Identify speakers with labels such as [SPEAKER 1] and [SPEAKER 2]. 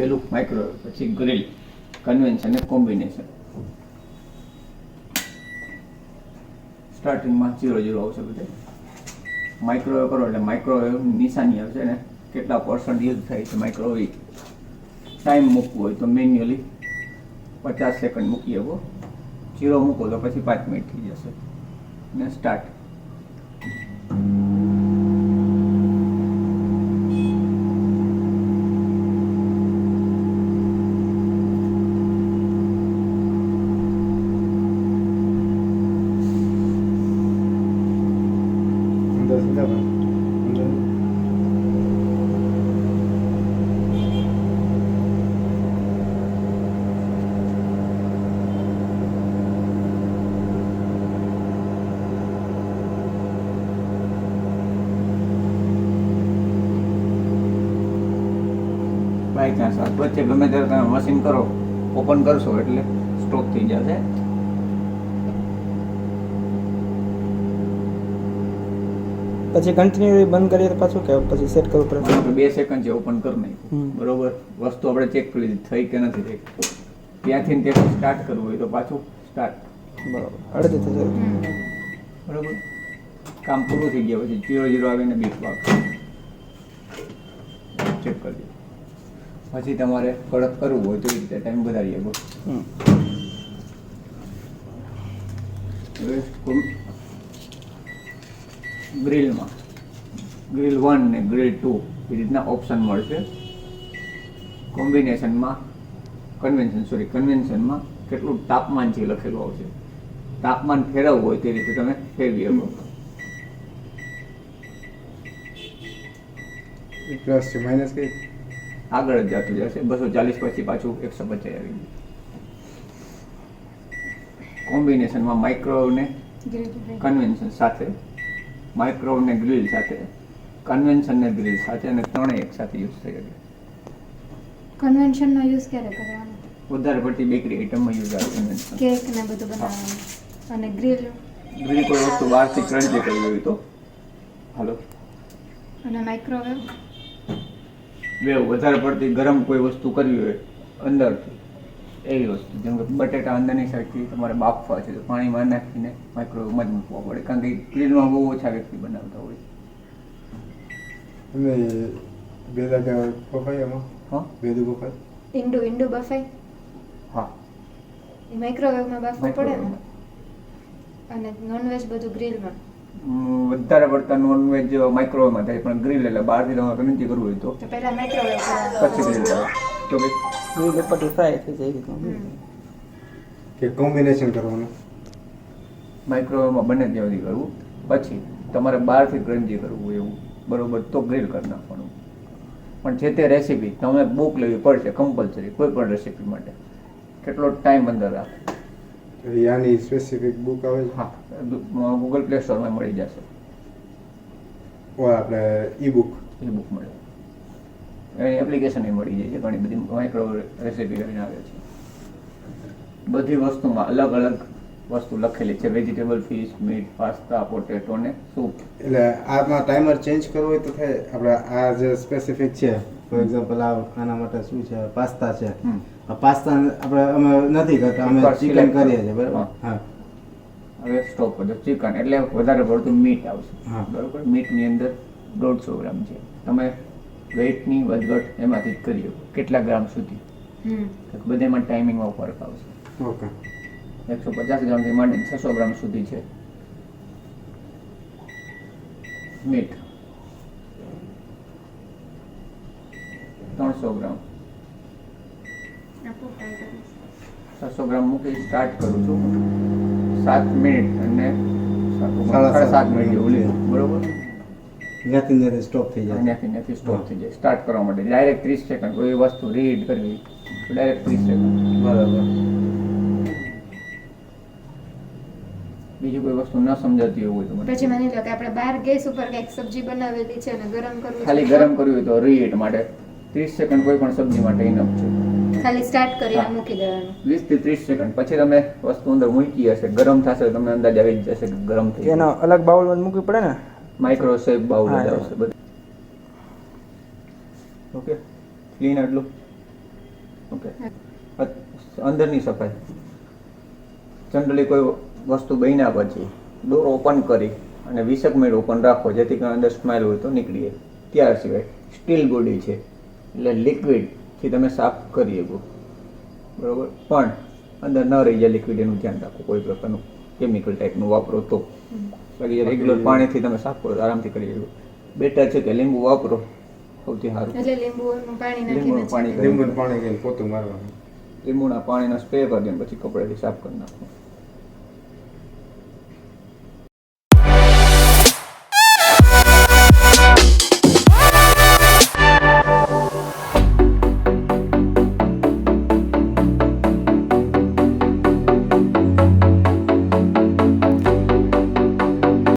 [SPEAKER 1] પેલું માઇક્રોવેવ, પછી grill, convention અને કોમ્બિનેશન. સ્ટાર્ટિંગમાં 0 આવશે બધે. માઇક્રોવેવ કરો એટલે માઇક્રોવેવ નિશાની આવશે ને કેટલા % યુઝ થાય છે માઇક્રોવેવ. ટાઈમ મૂકવું હોય તો મેન્યુઅલી 50 સેકન્ડ મૂકી શકો. 0 મૂકો તો પછી 5 મિનિટ થઈ જશે. ને સ્ટાર્ટ. બાય ચાન્સ વચ્ચે ગમે ત્યારે તમે મશીન કરો, ઓપન કરશો એટલે સ્ટોપ થઈ જશે.
[SPEAKER 2] પછી કન્ટિન્યુ બંધ કરીએ તો પાછું કે પછી સેટ કરવું પડે?
[SPEAKER 1] 2 સેકન્ડ છે ઓપન કરી નાખ્યું, બરોબર. વસ્તુ આપણે ચેક કરી લીધી થઈ કે નથી થઈ. ત્યાંથી ત્યાંથી સ્ટાર્ટ કરવું હોય તો પાછું સ્ટાર્ટ,
[SPEAKER 2] બરાબર. અડધી થઈ જાય,
[SPEAKER 1] બરોબર. કામ પૂરું થઈ ગયા પછી 0 આવીને બીપ વાગશે. ચેક કરી પછી તમારે કડક કરવું હોય તો એ રીતે ટાઈમ વધારીએ. ગ્રીલમાં ગ્રીલ 1 ને ગ્રીલ 2 એ રીતના ઓપ્શન મળશે. કોમ્બિનેશનમાં કન્વેન્શનમાં કેટલું તાપમાન છે લખેલું આવશે. તાપમાન ફેરવવું હોય તે રીતે તમે ફેરવી શકો.
[SPEAKER 3] પ્લસ છે માઇનસ કઈ
[SPEAKER 1] આગળ જ જતું જશે. 240 પછી પાછું 150 આવી ગયું. કોમ્બિનેશનમાં માઇક્રોવેવ ને કન્વેન્શન સાથે, માઇક્રોવેવ ને ગ્રીલ સાથે, કન્વેન્શન ને ગ્રીલ સાથે, અને ત્રણેય એક સાથે યુઝ થઈ શકે.
[SPEAKER 4] કન્વેન્શન નો યુઝ ક્યારે કરવાનો?
[SPEAKER 1] વધારે પડતી બેકરી આઈટમમાં યુઝ આવે કન્વેન્શન.
[SPEAKER 4] કેક ને બધું બનાવવાનું. અને ગ્રીલ
[SPEAKER 1] કોઈ વસ્તુ બહારથી ક્રંચી કરવી હોય તો હાલો.
[SPEAKER 4] અને માઇક્રોવેવ
[SPEAKER 1] વધારે પડતી ગરમ કોઈ વસ્તુ કરવી હોય અંદરથી એવી વસ્તુ, જેમ કે બટેટા અંદરની સાઈડથી તમારે બાફવા છે તો પાણીમાં નાખીને માઇક્રોવેવમાં જ મૂકવા પડે, કારણ કે ગ્રીલમાં બહુ ઓછા વ્યક્તિ બનાવતા હોય.
[SPEAKER 3] અને બેદા બફાઈ એમાં
[SPEAKER 1] હા,
[SPEAKER 3] બેદું બફાઈ
[SPEAKER 4] ઈંડુ બફાઈ.
[SPEAKER 1] હા,
[SPEAKER 4] એ માઇક્રોવેવમાં બાફવું પડે ને.
[SPEAKER 1] માઇક્રોવેવમાં.
[SPEAKER 4] અને નોનવેજ બધું ગ્રીલમાં.
[SPEAKER 1] વધારે પડતા નોનવેજ માઇક્રોવેવમાં થાય, પણ ગ્રીલ એટલે બહારથી તમારે ક્રંચી કરવું હોય તો
[SPEAKER 4] પહેલા માઇક્રોવેવ
[SPEAKER 1] પછી ગ્રીલ કરો તો કે
[SPEAKER 2] ગ્રીલ ઉપરથી ફ્રાય થઈ જાય.
[SPEAKER 3] કે કોમ્બિનેશન કરવાનું
[SPEAKER 1] માઇક્રોવેવમાં બને ત્યાં સુધી કરવું. પછી તમારે બહારથી ક્રંચી કરવું હોય એવું, બરોબર, તો ગ્રીલ કરી નાખવાનું. પણ જે તે રેસીપી તમને બુક લેવી પડશે કમ્પલસરી કોઈ પણ રેસીપી માટે. કેટલો ટાઈમ અંદર રાખે
[SPEAKER 3] યાની સ્પેસિફિક બુક આવે છે?
[SPEAKER 1] હા, ગૂગલ પ્લે સ્ટોરમાં મળી જશે.
[SPEAKER 3] આપણે ઈ બુક
[SPEAKER 1] મળે, એની એપ્લિકેશન મળી જાય છે. ઘણી બધી માઇક્રો રેસીપી કરીને આવે છે. બધી વસ્તુમાં અલગ અલગ વસ્તુ લખેલી છે. Vegetable, fish, meet, pasta, potato ને સૂપ.
[SPEAKER 3] એટલે આમાં ટાઈમર ચેન્જ કરવો હોય તો થાય. આપણે આ જે સ્પેસિફિક છે, ફોર એક્ઝામ્પલ આના માટે શું છે, પાસ્તા છે. પાસ્તા આપણે અમે નથી કરતા, અમે ચિકન કરીએ છીએ, બરાબર. હા,
[SPEAKER 1] હવે સ્ટોપ કરજો. ચિકન એટલે વધારે પડતું મીટ આવશે, બરોબર. મીટની અંદર 150 ગ્રામ છે. તમે વેઇટની વધઘટ એમાંથી જ કરી શકો કેટલા ગ્રામ સુધી. બધામાં ટાઈમિંગમાં ફરક આવશે.
[SPEAKER 3] ઓકે.
[SPEAKER 1] 150 ગ્રામથી માંડીને 600 ગ્રામ સુધી છે મીટ. 300 ગ્રામ, 600 ગ્રામ મૂકી સ્ટાર્ટ કરું છું. 7 મિનિટ અને 7.5 મિનિટ જેવું લીધું, બરોબર.
[SPEAKER 3] ત્યાંથી સ્ટોપ થઈ જાય.
[SPEAKER 1] ત્યાંથી સ્ટોપ થઈ જાય. સ્ટાર્ટ કરવા માટે ડાયરેક્ટ 30 સેકન્ડ. કોઈ વસ્તુ રીડ કરવી તો ડાયરેક્ટ 30 સેકન્ડ,
[SPEAKER 3] બરાબર.
[SPEAKER 1] બીજી કોઈ વસ્તુ ન સમજાતી હોય તો
[SPEAKER 4] પછી માની લો કે આપણે બહાર ગેસ ઉપર કંઈક સબ્જી બનાવેલી છે અને ગરમ કરવું છે.
[SPEAKER 1] ખાલી ગરમ કરવી હોય તો રીડ માટે 30 સેકન્ડ કોઈ પણ સબ્જી માટે ઇનફ છે.
[SPEAKER 4] ખાલી સ્ટાર્ટ કરીને મૂકી દેવાનું.
[SPEAKER 1] 20 થી 30 સેકન્ડ પછી તમે વસ્તુ અંદર મૂકી હશે, ગરમ થશે, તમને અંદાજ આવી જ જશે કે ગરમ થઈ ગયું.
[SPEAKER 2] એનો અલગ બાઉલમાં મૂકવી પડે ને,
[SPEAKER 1] માઇક્રો શેપ બાઉલ જ આવશે બધું. ઓકે, ક્લીન આટલું. ઓકે. અંદરની સફાઈ જનરલી કોઈ વસ્તુ બન્યા પછી ડોર ઓપન કરી અને 20 મિનિટ ઓપન રાખો જેથી કરીને અંદર સ્મેલ હોય તો નીકળી જાય. ત્યાર સિવાય સ્ટીલ બોડી છે એટલે લિક્વિડથી તમે સાફ કરી શકો બરાબર, પણ અંદર ન રહી જાય લિક્વિડ એનું ધ્યાન રાખો. કોઈ પ્રકારનું કેમિકલ ટાઈપનું વાપરો તો, બાકી રેગ્યુલર પાણીથી તમે સાફ કરો તો આરામથી કરી શકો. બેટર છે કે લીંબુ વાપરો સૌથી સારું.
[SPEAKER 4] એટલે લીંબુનું પાણી
[SPEAKER 1] લીંબુનું પાણી
[SPEAKER 4] નાખીને
[SPEAKER 3] લીંબુનું પાણી કરીને પોતું મારવાનું.
[SPEAKER 1] લીંબુના પાણીનો સ્પ્રે કરી દે પછી કપડાથી સાફ કરી નાખો.